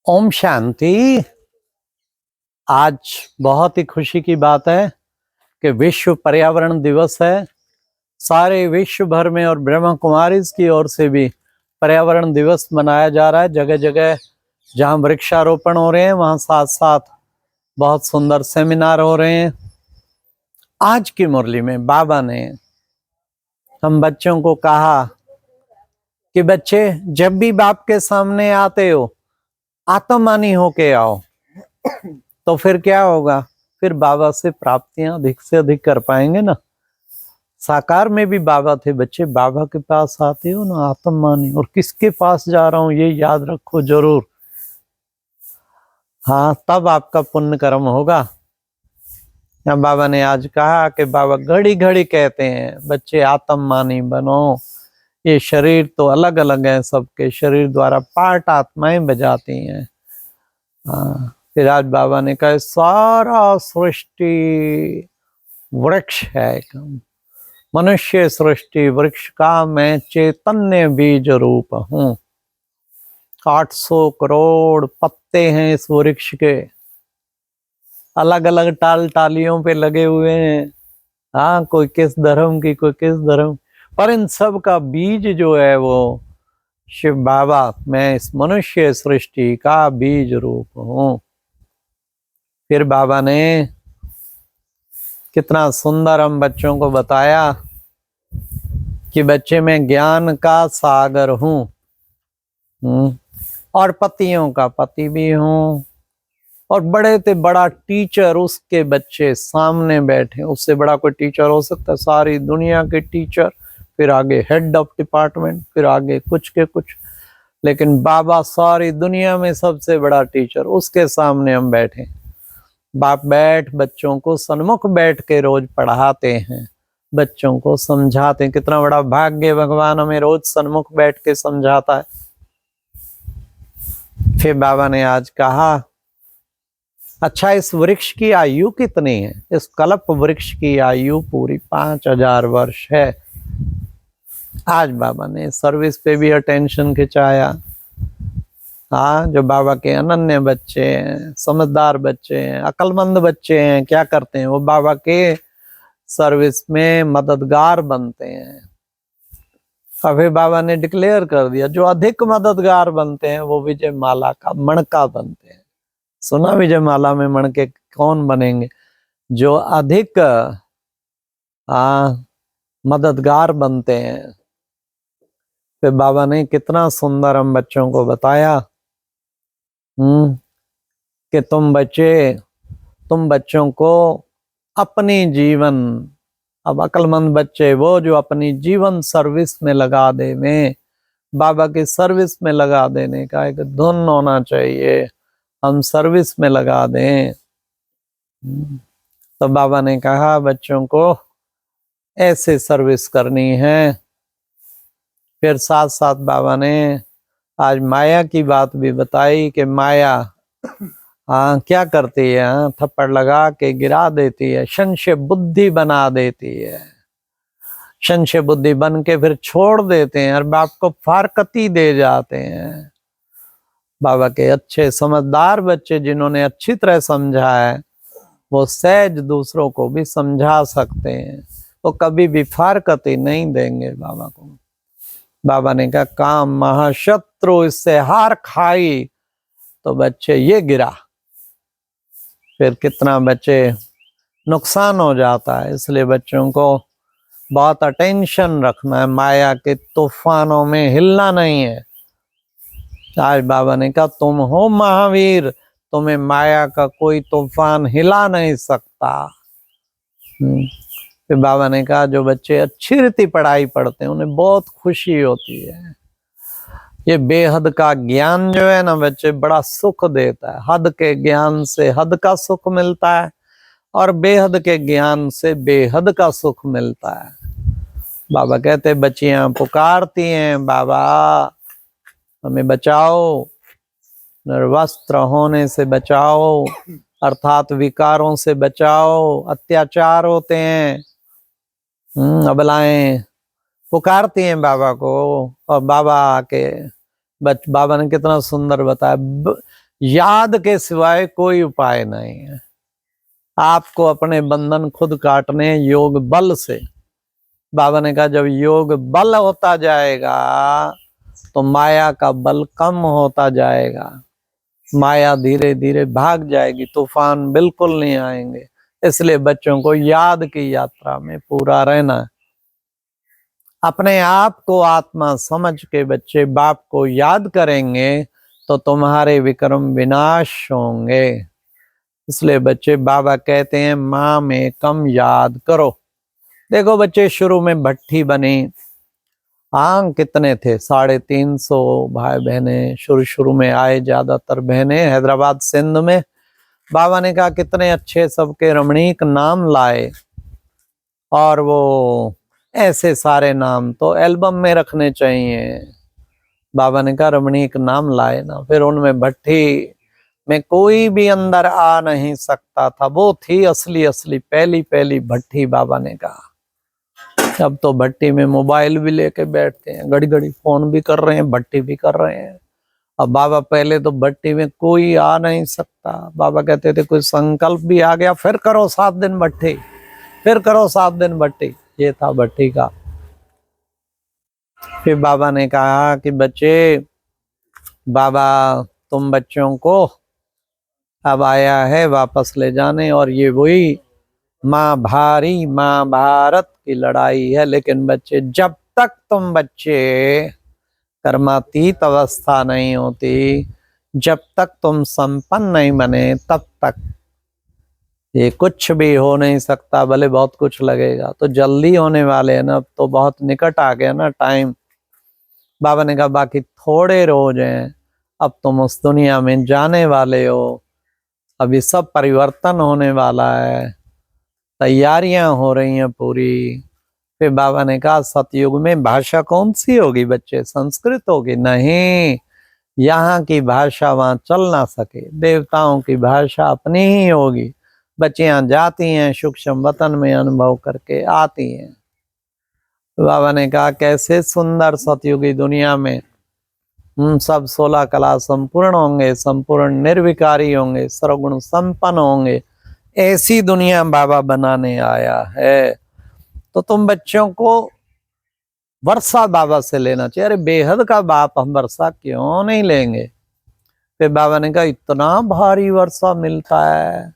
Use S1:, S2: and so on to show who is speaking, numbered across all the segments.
S1: ओम शांति। आज बहुत ही खुशी की बात है कि विश्व पर्यावरण दिवस है। सारे विश्व भर में और ब्रह्मा कुमारी की ओर से भी पर्यावरण दिवस मनाया जा रहा है। जगह जगह जहाँ वृक्षारोपण हो रहे हैं वहाँ साथ साथ बहुत सुंदर सेमिनार हो रहे हैं। आज की मुरली में बाबा ने हम बच्चों को कहा कि बच्चे जब भी बाप के सामने आते हो आत्ममानी होके आओ, तो फिर क्या होगा? फिर बाबा से प्राप्तियां अधिक से अधिक कर पाएंगे ना। साकार में भी बाबा थे। बच्चे बाबा के पास आते हो ना आत्ममानी, और किसके पास जा रहा हूं ये याद रखो जरूर। हाँ, तब आपका पुण्य कर्म होगा। या बाबा ने आज कहा कि बाबा घड़ी घड़ी कहते हैं बच्चे आत्ममानी बनो। ये शरीर तो अलग अलग है, सबके शरीर द्वारा पार्ट आत्माएं बजाती हैं। हाँ, फिर आज बाबा ने कहा सारा सृष्टि वृक्ष है, मनुष्य सृष्टि वृक्ष का मैं चैतन्य बीज रूप हूँ। 800 करोड़ पत्ते हैं इस वृक्ष के, अलग अलग टालियों पे लगे हुए हैं। हाँ, कोई किस धर्म की, कोई किस धर्म, पर इन सब का बीज जो है वो शिव बाबा, मैं इस मनुष्य सृष्टि का बीज रूप हूँ। फिर बाबा ने कितना सुंदर हम बच्चों को बताया कि बच्चे मैं ज्ञान का सागर हूँ और पतियों का पति भी हूँ, और बड़े से बड़ा टीचर उसके बच्चे सामने बैठे, उससे बड़ा कोई टीचर हो सकता है? सारी दुनिया के टीचर, फिर आगे हेड ऑफ डिपार्टमेंट, फिर आगे कुछ के कुछ, लेकिन बाबा सारी दुनिया में सबसे बड़ा टीचर, उसके सामने हम बैठे। बाप बैठ बच्चों को सन्मुख बैठ के रोज पढ़ाते हैं, बच्चों को समझाते हैं। कितना बड़ा भाग्य, भगवान हमें रोज सन्मुख बैठ के समझाता है। फिर बाबा ने आज कहा अच्छा, इस वृक्ष की आयु कितनी है? इस कल्प वृक्ष की आयु पूरी 5000 वर्ष है। आज बाबा ने सर्विस पे भी अटेंशन खिंचाया। हाँ, जो बाबा के अनन्य बच्चे हैं, समझदार बच्चे हैं, अक्लमंद बच्चे हैं, क्या करते हैं? वो बाबा के सर्विस में मददगार बनते हैं। अभी बाबा ने डिक्लेयर कर दिया जो अधिक मददगार बनते हैं वो विजय माला का मणका बनते हैं। सुना विजय माला में मणके कौन बनेंगे? जो अधिक मददगार बनते हैं। फिर बाबा ने कितना सुंदर हम बच्चों को बताया कि तुम बच्चों को अपनी जीवन, अब अक्लमंद बच्चे वो जो अपनी जीवन सर्विस में लगा दे, में बाबा की सर्विस में लगा देने का एक धुन होना चाहिए। हम सर्विस में लगा दें। तो बाबा ने कहा बच्चों को ऐसे सर्विस करनी है। फिर साथ साथ बाबा ने आज माया की बात भी बताई कि माया क्या करती है? थप्पड़ लगा के गिरा देती है, संशय बुद्धि बना देती है। संशय बुद्धि बन के फिर छोड़ देते हैं और बाप को फारकती दे जाते हैं। बाबा के अच्छे समझदार बच्चे जिन्होंने अच्छी तरह समझा है वो सहज दूसरों को भी समझा सकते हैं। वो कभी भी फारकती नहीं देंगे बाबा को। बाबा ने कहा काम महाशत्रु, इससे हार खाई तो बच्चे ये गिरा, फिर कितना बच्चे नुकसान हो जाता है। इसलिए बच्चों को बहुत अटेंशन रखना है, माया के तूफानों में हिलना नहीं है। आज बाबा ने कहा तुम हो महावीर, तुम्हें माया का कोई तूफान हिला नहीं सकता। फिर बाबा ने कहा जो बच्चे अच्छी रीति पढ़ाई पढ़ते हैं उन्हें बहुत खुशी होती है। ये बेहद का ज्ञान जो है ना बच्चे, बड़ा सुख देता है। हद के ज्ञान से हद का सुख मिलता है और बेहद के ज्ञान से बेहद का सुख मिलता है। बाबा कहते बच्चियां पुकारती हैं बाबा हमें बचाओ, निर्वस्त्र होने से बचाओ, अर्थात विकारों से बचाओ, अत्याचार होते हैं। अबलाएं पुकारती हैं बाबा को, और बाबा आके बाबा ने कितना सुंदर बताया, याद के सिवाय कोई उपाय नहीं है। आपको अपने बंधन खुद काटने योग बल से। बाबा ने कहा जब योग बल होता जाएगा तो माया का बल कम होता जाएगा, माया धीरे धीरे भाग जाएगी, तूफान बिल्कुल नहीं आएंगे। इसलिए बच्चों को याद की यात्रा में पूरा रहना है। अपने आप को आत्मा समझ के बच्चे बाप को याद करेंगे तो तुम्हारे विक्रम विनाश होंगे। इसलिए बच्चे बाबा कहते हैं माँ में कम याद करो। देखो बच्चे, शुरू में भट्ठी बनी, कितने थे, 350 भाई बहने शुरू में आए, ज्यादातर बहने हैदराबाद सिंध में। बाबा ने कहा कितने अच्छे सबके रमणीक नाम लाए, और वो ऐसे सारे नाम तो एल्बम में रखने चाहिए। बाबा ने कहा रमणीक नाम लाए ना। फिर उनमें भट्ठी में कोई भी अंदर आ नहीं सकता था, वो थी असली पहली भट्ठी। बाबा ने कहा अब तो भट्टी में मोबाइल भी लेके बैठते हैं, घड़ी घड़ी फोन भी कर रहे हैं, भट्टी भी कर रहे हैं। अब बाबा पहले तो भट्टी में कोई आ नहीं सकता। बाबा कहते थे कोई संकल्प भी आ गया फिर करो 7 दिन भट्टी, फिर करो 7 दिन भट्टी। ये था भट्टी का। फिर बाबा ने कहा कि बच्चे, बाबा तुम बच्चों को अब आया है वापस ले जाने, और ये वही महाभारत की लड़ाई है। लेकिन बच्चे, जब तक तुम बच्चे कर्मातीत अवस्था नहीं होती, जब तक तुम संपन्न नहीं बने, तब तक ये कुछ भी हो नहीं सकता। भले बहुत कुछ लगेगा, तो जल्दी होने वाले हैं ना, अब तो बहुत निकट आ गया ना टाइम। बाबा ने कहा बाकी थोड़े रोज हैं, अब तुम उस दुनिया में जाने वाले हो, अभी सब परिवर्तन होने वाला है, तैयारियां हो रही हैं पूरी। फिर बाबा ने कहा सतयुग में भाषा कौन सी होगी बच्चे, संस्कृत होगी? नहीं, यहाँ की भाषा वहां चल ना सके, देवताओं की भाषा अपनी ही होगी। बच्चियां जाती हैं सूक्ष्म वतन में, अनुभव करके आती हैं। बाबा ने कहा कैसे सुंदर सतयुगी दुनिया में सब 16 कला संपूर्ण होंगे, संपूर्ण निर्विकारी होंगे, सर्वगुण संपन्न होंगे। ऐसी दुनिया बाबा बनाने आया है। तो तुम बच्चों को वर्षा बाबा से लेना चाहिए। अरे बेहद का बाप, हम वर्षा क्यों नहीं लेंगे? फिर बाबा ने कहा इतना भारी वर्षा मिलता है,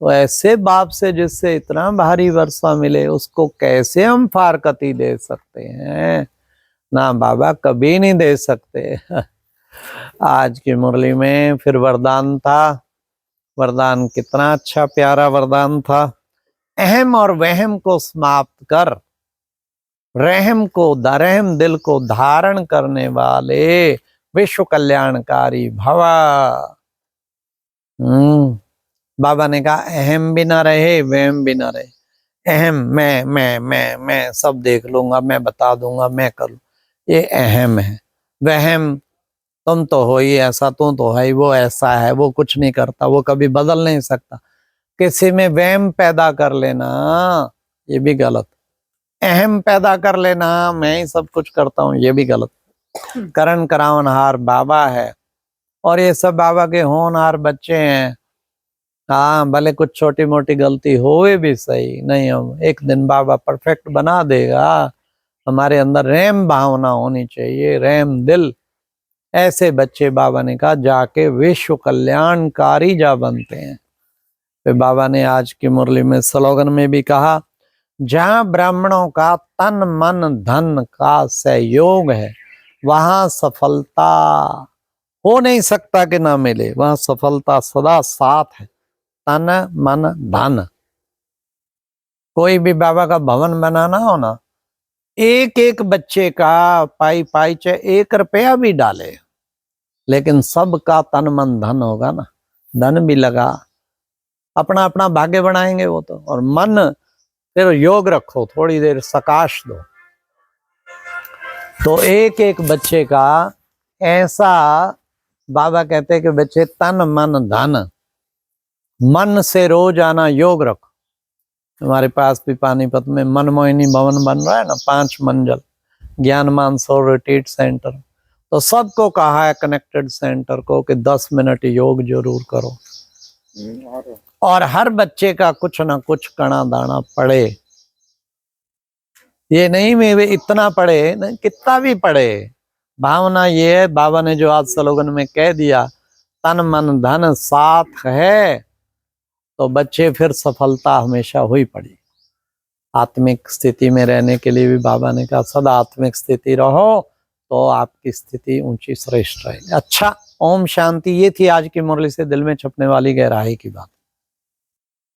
S1: तो ऐसे बाप से जिससे इतना भारी वर्षा मिले, उसको कैसे हम फारकती दे सकते हैं? ना बाबा, कभी नहीं दे सकते। आज की मुरली में फिर वरदान था। वरदान कितना अच्छा प्यारा वरदान था। अहम और वहम को समाप्त कर, रहम दिल को धारण करने वाले विश्व कल्याणकारी भवा। बाबा ने कहा अहम भी ना रहे, वहम भी ना रहे। अहम मैं सब देख लूंगा, मैं बता दूंगा, मैं करूँ, ये अहम है। वहम तुम तो हो ही ऐसा, तू तो है ही, वो ऐसा है, वो कुछ नहीं करता, वो कभी बदल नहीं सकता। किसी में वहम पैदा कर लेना, ये भी गलत। अहम पैदा कर लेना, मैं ही सब कुछ करता हूँ, ये भी गलत। करण करावनहार बाबा है, और ये सब बाबा के होनहार बच्चे हैं। हाँ, भले कुछ छोटी मोटी गलती होवे भी सही नहीं, हम एक दिन बाबा परफेक्ट बना देगा। हमारे अंदर रहम भावना होनी चाहिए, रहम दिल। ऐसे बच्चे बाबा ने कहा जाके विश्व कल्याणकारी जा बनते हैं। फिर बाबा ने आज की मुरली में स्लोगन में भी कहा, जहां ब्राह्मणों का तन मन धन का सहयोग है, वहां सफलता हो नहीं सकता कि ना मिले, वहां सफलता सदा साथ है। तन मन धन, कोई भी बाबा का भवन बनाना हो ना, एक एक बच्चे का पाई पाई चाहे 1 रुपया भी डाले, लेकिन सबका तन मन धन होगा ना, धन भी लगा, अपना अपना भाग्य बनाएंगे वो तो। और मन, फिर योग रखो, थोड़ी देर सकाश दो, तो एक एक बच्चे का ऐसा बाबा कहते हैं कि बच्चे तन मन धन, मन से रोज आना योग रखो। हमारे पास भी पानीपत में मनमोहिनी भवन बन रहा है ना, 5 मंजिल ज्ञान मानसरोवर रिट्रीट सेंटर, तो सबको कहा है कनेक्टेड सेंटर को कि 10 मिनट योग जरूर करो, और हर बच्चे का कुछ ना कुछ कणा दाना पड़े। ये नहीं मैं वे इतना पढ़े न, कितना भी पढ़े, भावना ये है, बाबा ने जो आज स्लोगन में कह दिया, तन मन धन साथ है, तो बच्चे फिर सफलता हमेशा हुई पड़ी। आत्मिक स्थिति में रहने के लिए भी बाबा ने कहा सदा आत्मिक स्थिति रहो, तो आपकी स्थिति ऊंची श्रेष्ठ रहेगी। अच्छा, ओम शांति। ये थी आज की मुरली से दिल में छपने वाली गहराई की बात।